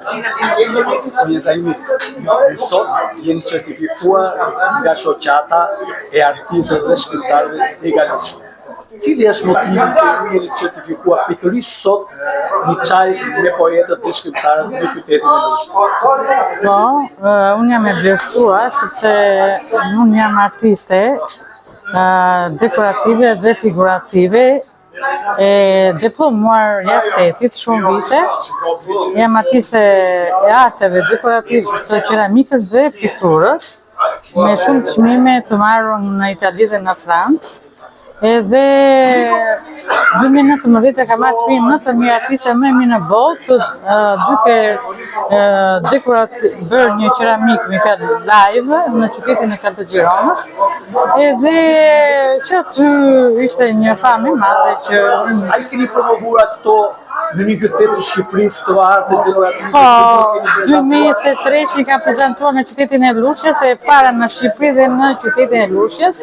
Sonja Zaimi, ju sot jeni certifikuar nga shoqata e artistëve dhe shkrimtarëve të galloshëm. Cili është motivi që ju jeni certifikuar pikërisht sot një çaj me poetët dhe shkrimtarët në qytetin e Lushit? Po, unë jam e vlerësuar sepse unë jam artiste dekorative dhe figurative, diplomuar jashtë shtetit shumë vite. Jam artiste e arteve dekorative të keramikës dhe pikturës, me shumë çmime të marrura në Itali dhe në Francë. Edhe 2019 kam marrë çmimin më të mirë artiste më i mirë në botë, duke bërë një keramik me fjalë live në qytetin e Caltagirone. Edhe që aty ishte një famë e madhe që A i keni promovuar këto në një qytet të Shqipërisë të artë dekorative? Po, 2023 që i kam prezentuar në qytetin e Lushjes, e para në Shqipëri dhe në qytetin e Lushjes,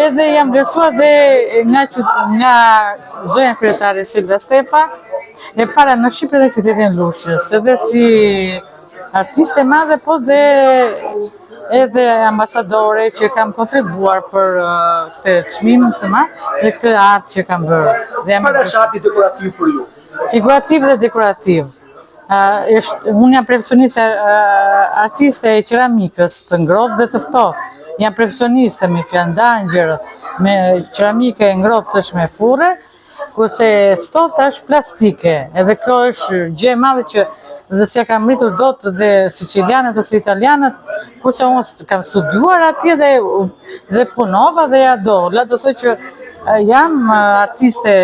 edhe jam vlerësuar dhe nga zonja kryetare Silvia Stefa, e para në Shqipëri dhe qytetin e Lushjes, edhe si artiste madhe, po dhe edhe ambasadore që kam kontribuar për këtë çmim të madh dhe këtë art që kam bërë. Çfarë është arti dekorativ për ju? Figurativ dhe dekorativ. Unë jam profesioniste artiste e keramikës të ngrohtë dhe të ftohtë. Jam profesioniste me fjandangjër, me keramike e ngrohtë është me furre, kurse ftohta është plastike. Edhe kjo është gjë e madhe që dhe se kam rritur dot dhe sicilianët ose italianët, kurse unë kam studiuar atje dhe punova dhe ja do. La do thoj që jam artiste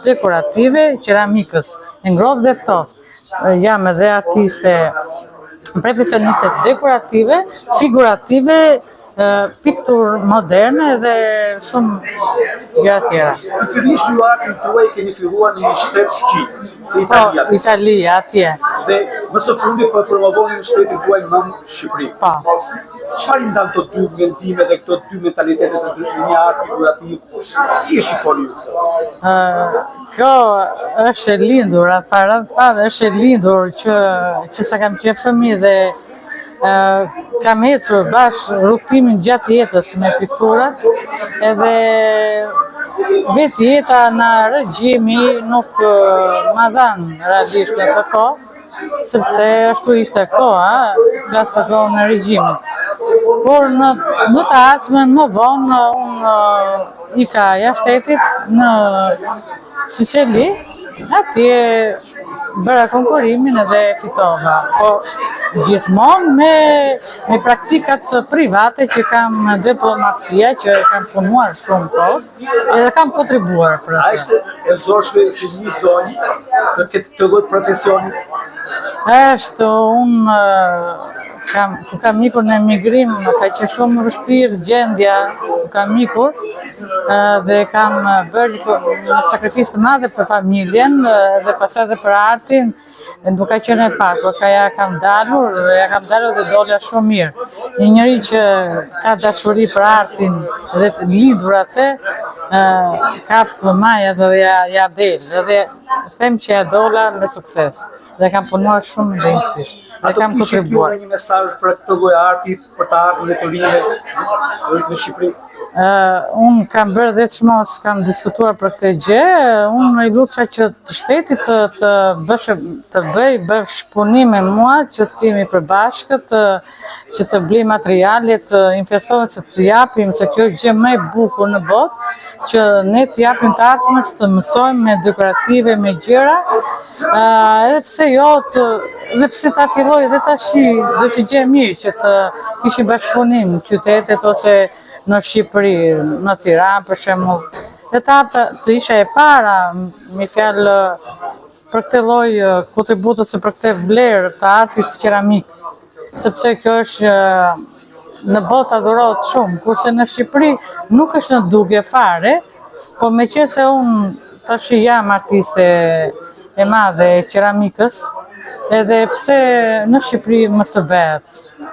dekorative, keramikës, e ngrohtë dhe ftohtë. Jam edhe artiste profesioniste dekorative, figurative, piktur moderne dhe shumë gjëra tjera. Pikërisht ju artin tuaj keni filluar në një shtet shqip, si Italia. Po, Italia, atje. Dhe më së fundi po promovoni në shtetin tuaj në Shqipëri. Po. Çfarë i ndan këto dy mendime dhe këto dy mentalitete të ndryshme, një art figurativ? Si e shikoni ju? Kjo është e lindur, është e lindur që sa kam qenë fëmijë dhe kam ecur bashkë rrugtimin gjatë jetës me pikturat, edhe vetë jeta në regjimi nuk ma dhan realisht në të kohë, sepse ashtu ishte koha, flas për kohën e regjimit. Por në të ardhmen më vonë unë ika jashtë shtetit në Sicili, atje bëra konkurimin edhe fitova. Po gjithmonë me praktikat private që kam diplomacia, që kam punuar shumë kohë, edhe kam kontribuar për atë. A ishte e zorshme të një zonjë të ketë këtë lloj profesioni? Është, unë ku kam ikur në emigrim, ka qenë shumë vështirë gjendja, kam ikur dhe kam bërë një sakrifisë të madhe për familjen dhe pastaj edhe për artin, nuk ka qenë e pak, por ja kam dalur dhe dolja shumë mirë. Një njeri që ka dashuri për artin dhe të lindur atë, kap majat dhe ja del, dhe them që ja dola me sukses. Dhe kam punuar shumë intensisht, dhe kam kontribuar. Një mesazh për këtë lloj arti, për të ardhmen e të rinjve në Shqipëri? Unë kam bërë dhe çmos, kam diskutuar për këtë gjë. Unë i lutsha që të shtetit të bëj shpunim me mua, që të jemi përbashkët, që të blej materiale, të investohen, që të japim, se kjo është gjë më e bukur në botë, që ne të japim të ardhmes, të mësojmë me dekorative, me gjëra, edhe pse jo, dhe pse ta filloj dhe tashi, do që gjë mirë që të kishim bashkëpunim në qytetet ose në Shqipëri, në Tiranë për shembull. Dhe të isha e para, me fjalë për këtë lloj kontributës e për këtë vlerë të artit keramik, sepse kjo është në botë adhurohet shumë, kurse në Shqipëri nuk është në dugje fare, po meqense unë tash jam artiste e madhe e keramikës, edhe pse në Shqipëri mos të bëhet.